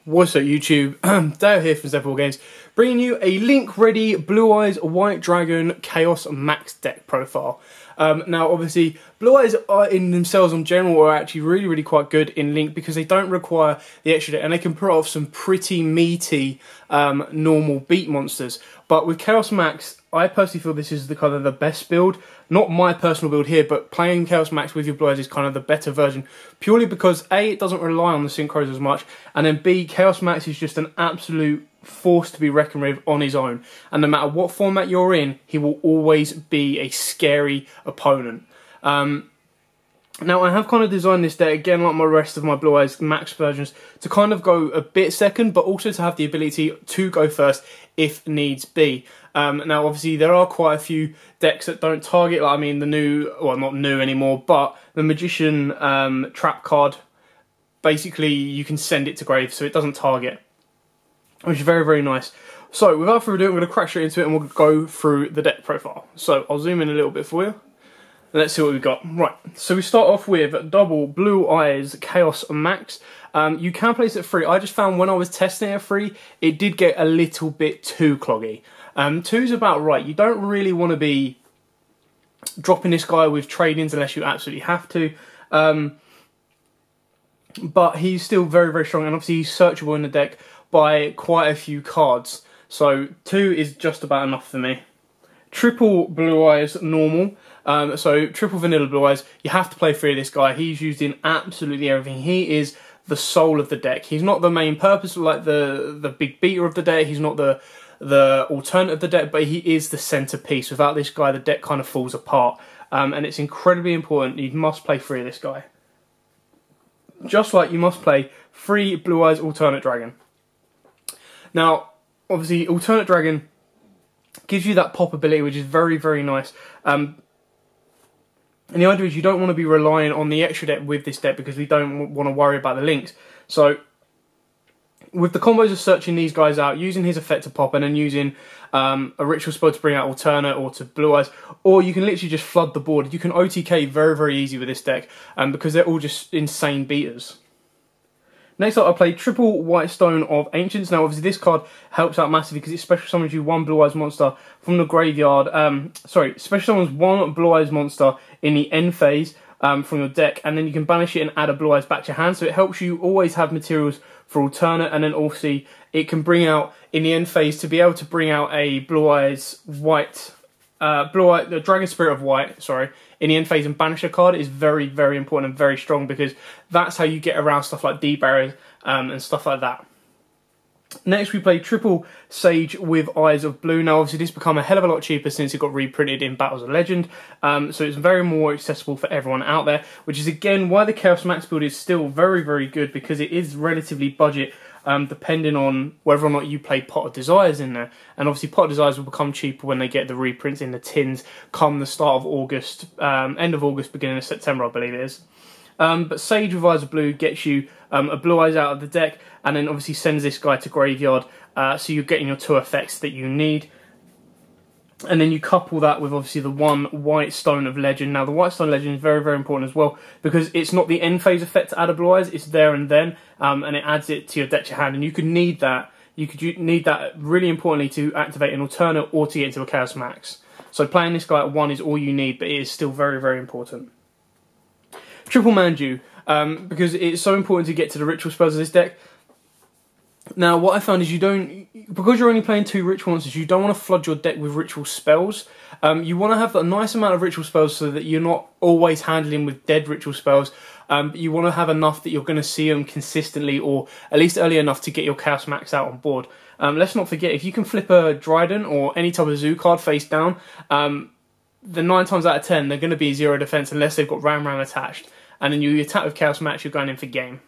What's up YouTube? Dale here from Zephyr Wargames, bringing you a link-ready Blue Eyes White Dragon Chaos Max deck profile. Now obviously, Blue Eyes are in themselves in general are actually really quite good in Link because they don't require the extra deck and they can put off some pretty meaty normal beat monsters. But with Chaos Max, I personally feel this is the kind of the best build. Not my personal build here, but playing Chaos Max with your Blue Eyes is kind of the better version. Purely because A, it doesn't rely on the synchros as much, and then B, Chaos Max is just an absolute force to be reckoned with on his own. And no matter what format you're in, he will always be a scary opponent. Now, I have kind of designed this deck, again, like my rest of my Blue Eyes Max versions, to kind of go a bit second, but also to have the ability to go first if needs be. Now, obviously, there are quite a few decks that don't target, like, I mean, the new, well, not new anymore, but the Magician trap card, basically, you can send it to grave, so it doesn't target, which is very nice. So, without further ado, I'm going to crack straight into it, and we'll go through the deck profile. So, I'll zoom in a little bit for you. Let's see what we've got. Right, so we start off with double Blue Eyes Chaos Max. You can place it free. I just found when I was testing it free, it did get a little bit too cloggy. 2's about right. You don't really want to be dropping this guy with trade-ins unless you absolutely have to. But he's still very strong, and obviously he's searchable in the deck by quite a few cards. So 2 is just about enough for me. Triple Blue Eyes normal. So triple vanilla Blue Eyes, you have to play free of this guy. He's used in absolutely everything. He is the soul of the deck. He's not the main purpose, like the big beater of the deck. He's not the alternate of the deck, but he is the centerpiece. Without this guy, the deck kind of falls apart. And it's incredibly important. You must play free of this guy. Just like you must play free Blue Eyes Alternate Dragon. Now, obviously, Alternate Dragon gives you that pop ability, which is very nice. And the idea is you don't want to be relying on the extra deck with this deck because we don't want to worry about the links. So, with the combos of searching these guys out, using his effect to pop, and then using a ritual spell to bring out Alternate or to Blue Eyes, or you can literally just flood the board. You can OTK very easy with this deck because they're all just insane beaters. Next up, I play triple White Stone of Ancients. Now, obviously, this card helps out massively because it special summons you one Blue Eyes monster from the graveyard. Special summons one Blue Eyes monster in the end phase from your deck, and then you can banish it and add a Blue Eyes back to your hand. So it helps you always have materials for Alternate, and then also it can bring out in the end phase to be able to bring out a Blue Eyes White, the Dragon Spirit of White, sorry, in the end phase and banish a card is very important and very strong because that's how you get around stuff like D-barriers and stuff like that. Next we play triple Sage with Eyes of Blue. Now obviously this become a hell of a lot cheaper since it got reprinted in Battles of Legend, so it's very more accessible for everyone out there, which is again why the Chaos Max build is still very good because it is relatively budget. Depending on whether or not you play Pot of Desires in there. And obviously Pot of Desires will become cheaper when they get the reprints in the tins come the start of August, end of August, beginning of September, I believe it is. But Sage with Eyes of Blue gets you a Blue Eyes out of the deck, and then obviously sends this guy to graveyard, so you're getting your 2 effects that you need. And then you couple that with obviously the one White Stone of Legend. Now the White Stone Legend is very important as well because it's not the end phase effect to add a Blue Eyes, it's there and then, and it adds it to your deck to hand, and you could need that. You could need that really importantly to activate an Alternate or to get into a Chaos Max. So playing this guy at 1 is all you need, but it is still very important. Triple Manju, because it's so important to get to the ritual spells of this deck. Now, what I found is because you're only playing 2 ritual monsters, you don't want to flood your deck with ritual spells. You want to have a nice amount of ritual spells so that you're not always handling with dead ritual spells. But you want to have enough that you're going to see them consistently, or at least early enough to get your Chaos Max out on board. Let's not forget, if you can flip a Dryden or any type of zoo card face down, the 9 times out of 10, they're going to be 0 defense unless they've got Ram attached. And then you attack with Chaos Max, you're going in for game.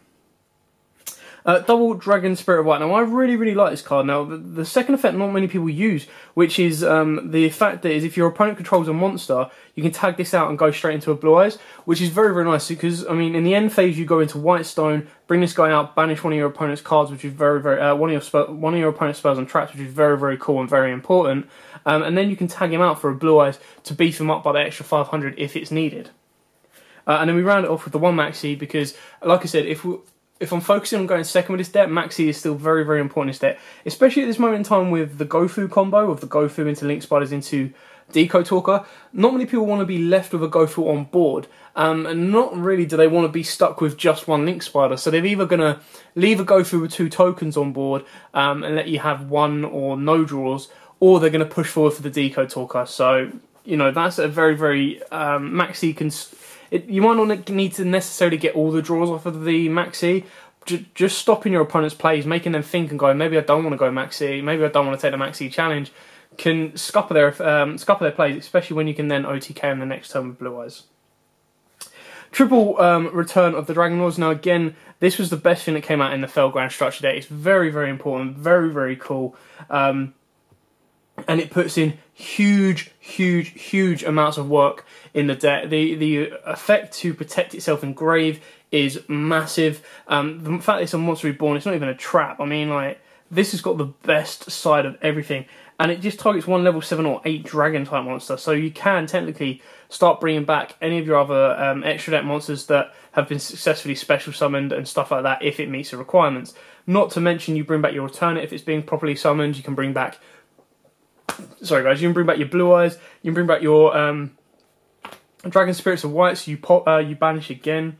Double Dragon Spirit of White. Now, I really like this card. Now, the second effect not many people use, which is the fact that if your opponent controls a monster, you can tag this out and go straight into a Blue Eyes, which is very nice because, I mean, in the end phase, you go into White Stone, bring this guy out, banish one of your opponent's cards, which is one of your opponent's spells and traps, which is very cool and very important. And then you can tag him out for a Blue Eyes to beef him up by the extra 500 if it's needed. And then we round it off with the one Maxi because, like I said, if I'm focusing on going second with this deck, Maxi is still very, very important in this deck. Especially at this moment in time with the Gofu combo, of the Gofu into Link Spiders into Deco Talker. Not many people want to be left with a Gofu on board. And not really do they want to be stuck with just one Link Spider. So they're either going to leave a Gofu with 2 tokens on board and let you have 1 or no draws, or they're going to push forward for the Deco Talker. So, you know, that's a very, very... Maxi can... you might not need to necessarily get all the draws off of the Maxi. Just stopping your opponent's plays, making them think and go, maybe I don't want to go Maxi, maybe I don't want to take the Maxi challenge, can scupper their plays, especially when you can then OTK them the next turn with Blue Eyes. Triple return of the Dragon Lords. Now again, this was the best thing that came out in the Felgrand structure deck. It's very, very important, very, very cool. And it puts in huge, huge, huge amounts of work in the deck. The effect to protect itself in grave is massive. The fact that it's a Monster Reborn, it's not even a trap. I mean, like, this has got the best side of everything. And it just targets one level 7 or 8 dragon type monster. So you can technically start bringing back any of your other extra deck monsters that have been successfully special summoned and stuff like that if it meets the requirements. Not to mention you bring back your Return It if it's being properly summoned. You can bring back... Sorry guys, you can bring back your Blue Eyes. You can bring back your Dragon Spirits of White, so you banish again.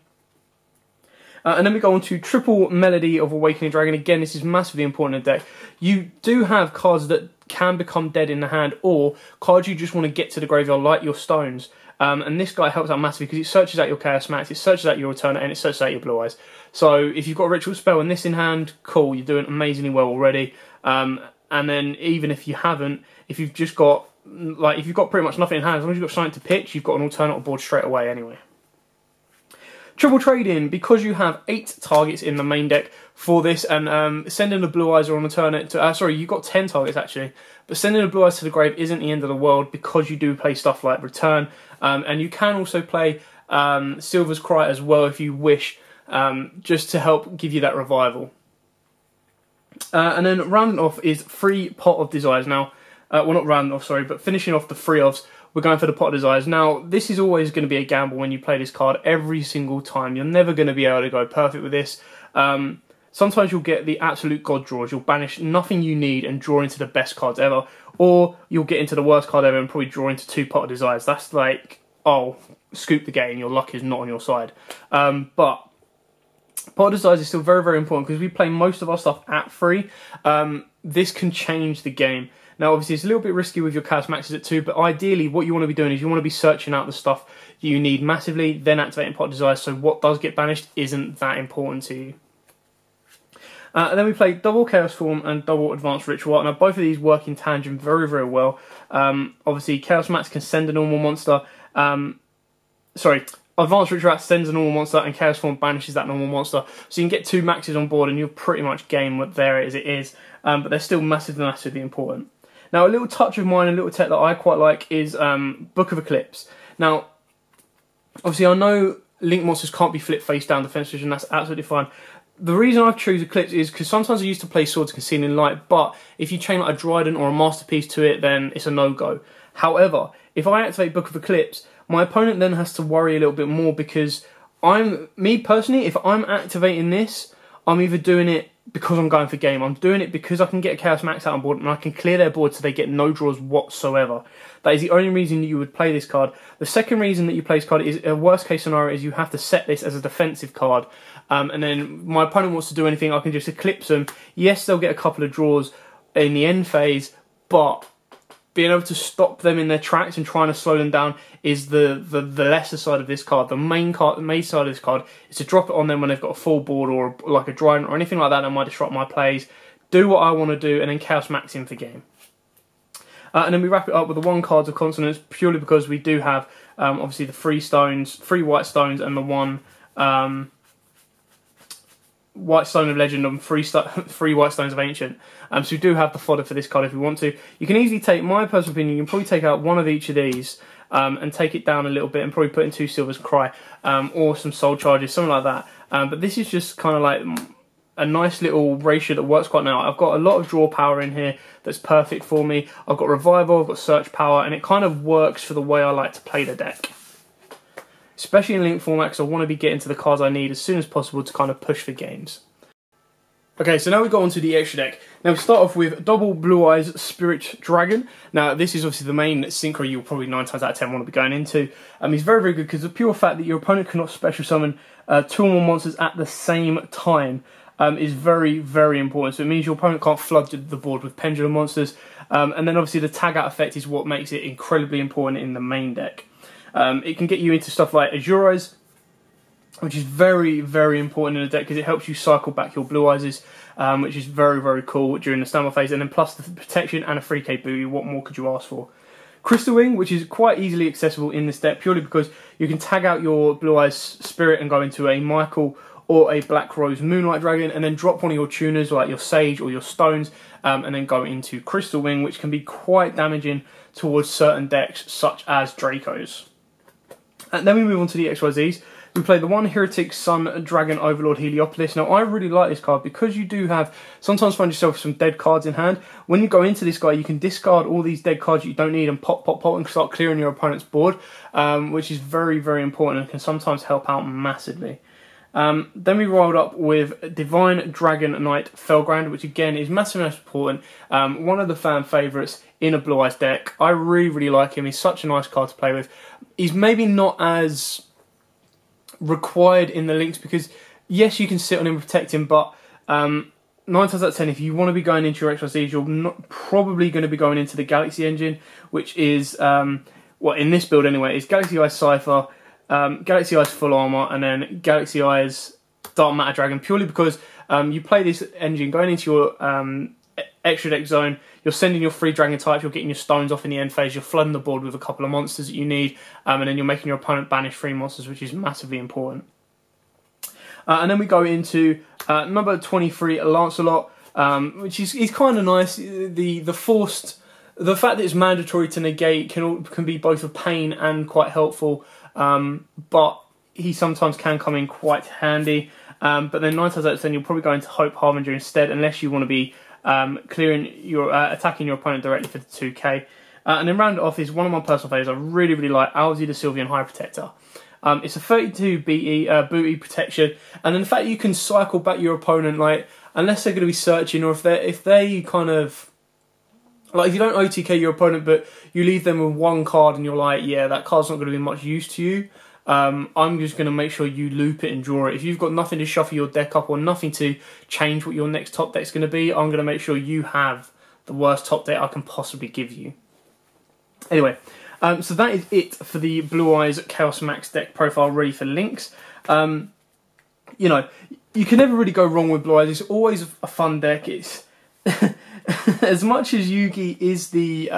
And then we go on to triple Melody of Awakening Dragon. Again, this is massively important in the deck. You do have cards that can become dead in the hand, or cards you just want to get to the graveyard, like your Stones. And this guy helps out massively because it searches out your Chaos Maxx, it searches out your Return It, and it searches out your Blue Eyes. So if you've got a Ritual Spell and this in hand, cool, you're doing amazingly well already. And then even if you haven't, if you've just got, like, if you've got pretty much nothing in hand, as long as you've got something to pitch, you've got an alternate board straight away anyway. Triple Trade-In, because you have 8 targets in the main deck for this, and sending the Blue Eyes or an alternate to... sorry, you've got 10 targets actually, but sending the Blue Eyes to the grave isn't the end of the world because you do play stuff like Return, and you can also play Silver's Cry as well if you wish, just to help give you that revival. And then rounding off is Free Pot of Desires. Now, well, not rounding off, sorry, but finishing off the free offs, we're going for the Pot of Desires. Now, this is always going to be a gamble when you play this card every single time. You're never going to be able to go perfect with this. Sometimes you'll get the absolute god draws. You'll banish nothing you need and draw into the best cards ever. Or you'll get into the worst card ever and probably draw into 2 Pot of Desires. That's like, oh, scoop the game. Your luck is not on your side. But Pot of Desires is still very, very important because we play most of our stuff at free. This can change the game. Now, obviously, it's a little bit risky with your Chaos Maxes at 2, but ideally, what you want to be doing is you want to be searching out the stuff you need massively, then activating Pot of Desires, so what does get banished isn't that important to you. And then we play double Chaos Form and double Advanced Ritual Art. Now, both of these work in tandem very, very well. Obviously, Chaos Max can send a normal monster. Advanced Ritual Art sends a normal monster, and Chaos Form banishes that normal monster. So you can get 2 Maxes on board, and you'll pretty much game what there as it is. But they're still massively important. Now, a little touch of mine, a little tech that I quite like is Book of Eclipse. Now, obviously, I know Link monsters can't be flipped face down defense position, that's absolutely fine. The reason I choose Eclipse is because sometimes I used to play Swords Concealing Light, but if you chain like a Dryden or a Masterpiece to it, then it's a no-go. However, if I activate Book of Eclipse, my opponent then has to worry a little bit more because me personally, if I'm activating this, I'm either doing it because I'm going for game. I'm doing it because I can get a Chaos Max out on board and I can clear their board so they get no draws whatsoever. That is the only reason you would play this card. The second reason that you play this card is, a worst case scenario, is you have to set this as a defensive card. And then my opponent wants to do anything, I can just Eclipse them. Yes, they'll get a couple of draws in the end phase, but being able to stop them in their tracks and trying to slow them down is the lesser side of this card. The main side of this card is to drop it on them when they've got a full board or like a Dryden or anything like that might disrupt my plays. Do what I want to do and then Chaos Max in for game. And then we wrap it up with the 1 Cards of Consonance, purely because we do have obviously the 3 stones, 3 white stones, and the 1 White Stone of Legend and 3 White Stones of Ancient. So we do have the fodder for this card if we want to. You can easily take, my personal opinion, you can probably take out 1 of each of these and take it down a little bit and probably put in 2 Silver's Cry or some Soul Charges, something like that. But this is just kind of like a nice little ratio that works quite now. I've got a lot of draw power in here that's perfect for me. I've got Revival, I've got Search Power, and it kind of works for the way I like to play the deck. especially in link format, because I want to be getting to the cards I need as soon as possible to kind of push for games. Okay, so now we go on to the extra deck. Now we start off with double Blue Eyes Spirit Dragon. Now this is obviously the main synchro you'll probably 9 times out of 10 want to be going into. He's very, very good because the pure fact that your opponent cannot special summon 2 or more monsters at the same time is very, very important. So it means your opponent can't flood the board with pendulum monsters. And then obviously the tag out effect is what makes it incredibly important in the main deck. It can get you into stuff like Azure Eyes, which is very, very important in the deck because it helps you cycle back your Blue Eyes, which is very, very cool during the standby phase. And then plus the protection and a 3k booty, what more could you ask for? Crystal Wing, which is quite easily accessible in this deck purely because you can tag out your Blue Eyes Spirit and go into a Michael or a Black Rose Moonlight Dragon and then drop one of your tuners like your Sage or your Stones and then go into Crystal Wing, which can be quite damaging towards certain decks such as Dracos. And then we move on to the XYZs. We play the one Heretic Sun Dragon Overlord Heliopolis. Now I really like this card because you do have sometimes find yourself some dead cards in hand. When you go into this guy, you can discard all these dead cards you don't need and pop, pop, pop and start clearing your opponent's board, which is very, very important and can sometimes help out massively. Then we rolled up with Divine Dragon Knight Felgrand, which again is massively important. One of the fan favourites in a Blue Eyes deck. I really, really like him. He's such a nice card to play with. He's maybe not as required in the links because yes, you can sit on him and protect him, but 9 times out of 10, if you want to be going into your XYZs, you're not probably going to be going into the Galaxy engine, which is well, in this build anyway, is Galaxy Eyes Cypher, Galaxy Eyes Full Armor, and then Galaxy Eyes Dark Matter Dragon, purely because you play this engine going into your extra deck zone, you're sending your 3 dragon types, you're getting your stones off in the end phase, you're flooding the board with a couple of monsters that you need, and then you're making your opponent banish 3 monsters, which is massively important. And then we go into number 23, Lancelot, which is kind of nice. The fact that it's mandatory to negate can be both a pain and quite helpful, but he sometimes can come in quite handy. But then 9 times out of 10, you'll probably go into Hope Harbinger instead, unless you want to be clearing your attacking your opponent directly for the 2k. And then round it off is one of my personal favourites. I really, really like Alzi the Sylvian High Protector. It's a 32 booty protection, and then the fact you can cycle back your opponent, like unless they're going to be searching, or if they kind of like if you don't OTK your opponent but you leave them with 1 card and you're like, yeah, that card's not going to be much use to you. I'm just going to make sure you loop it and draw it. If you've got nothing to shuffle your deck up or nothing to change what your next top deck's going to be, I'm going to make sure you have the worst top deck I can possibly give you. Anyway, so that is it for the Blue Eyes Chaos Max deck profile ready for links. You know, you can never really go wrong with Blue Eyes. It's always a fun deck. It's as much as Yugi is the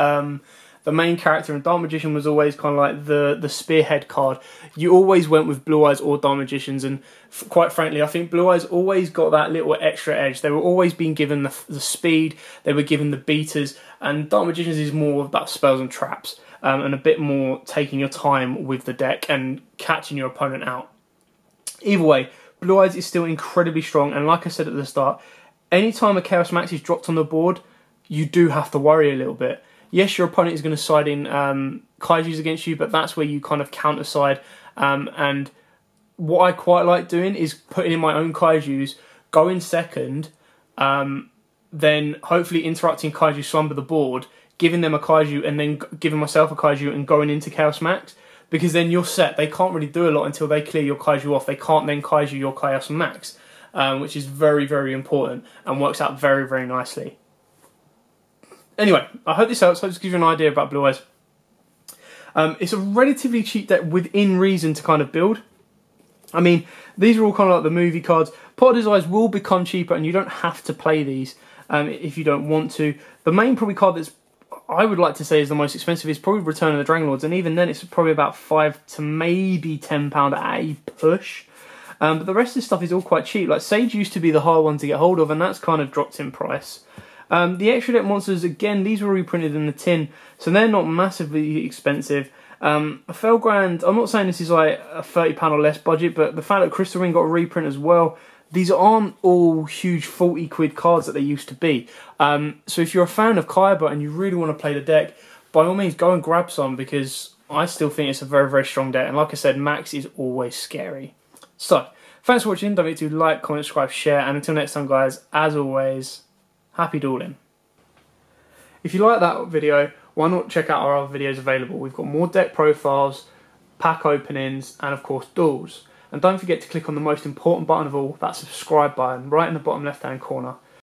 main character and Dark Magician was always kind of like the spearhead card, you always went with Blue Eyes or Dark Magicians, and quite frankly I think Blue Eyes always got that little extra edge. They were always being given the speed, they were given the beaters, and Dark Magicians is more about spells and traps, and a bit more taking your time with the deck and catching your opponent out. Either way, Blue Eyes is still incredibly strong, and like I said at the start, anytime a Chaos Max is dropped on the board, you do have to worry a little bit. Yes, your opponent is going to side in Kaijus against you, but that's where you kind of counter side. And what I quite like doing is putting in my own Kaijus, going second, then hopefully interrupting Kaiju slumber the board, giving them a Kaiju, and then giving myself a Kaiju and going into Chaos Max. Because then you're set. They can't really do a lot until they clear your Kaiju off. They can't then Kaiju your Chaos Max, which is very, very important and works out very, very nicely. Anyway, I hope this helps. I hope this gives you an idea about Blue Eyes. It's a relatively cheap deck within reason to kind of build. I mean, these are all kind of like the movie cards. Potter's Eyes will become cheaper, and you don't have to play these if you don't want to. The main probably card that's I would like to say is the most expensive is probably Return of the Dragon Lords, and even then it's probably about £5 to maybe £10 at a push. But the rest of this stuff is all quite cheap. Like Sage used to be the hard one to get hold of, and that's kind of dropped in price. The extra deck monsters, again, these were reprinted in the tin, so they're not massively expensive. Felgrand, I'm not saying this is like a £30 or less budget, but the fact that Crystal Ring got a reprint as well, these aren't all huge 40 quid cards that they used to be. So if you're a fan of Kaiba and you really want to play the deck, by all means go and grab some, because I still think it's a very, very strong deck. And like I said, Maxx is always scary. So, thanks for watching. Don't forget to like, comment, subscribe, share. And until next time, guys, as always, happy dueling. If you like that video, why not check out our other videos available? We've got more deck profiles, pack openings, and of course, duels. And don't forget to click on the most important button of all, that subscribe button, right in the bottom left-hand corner.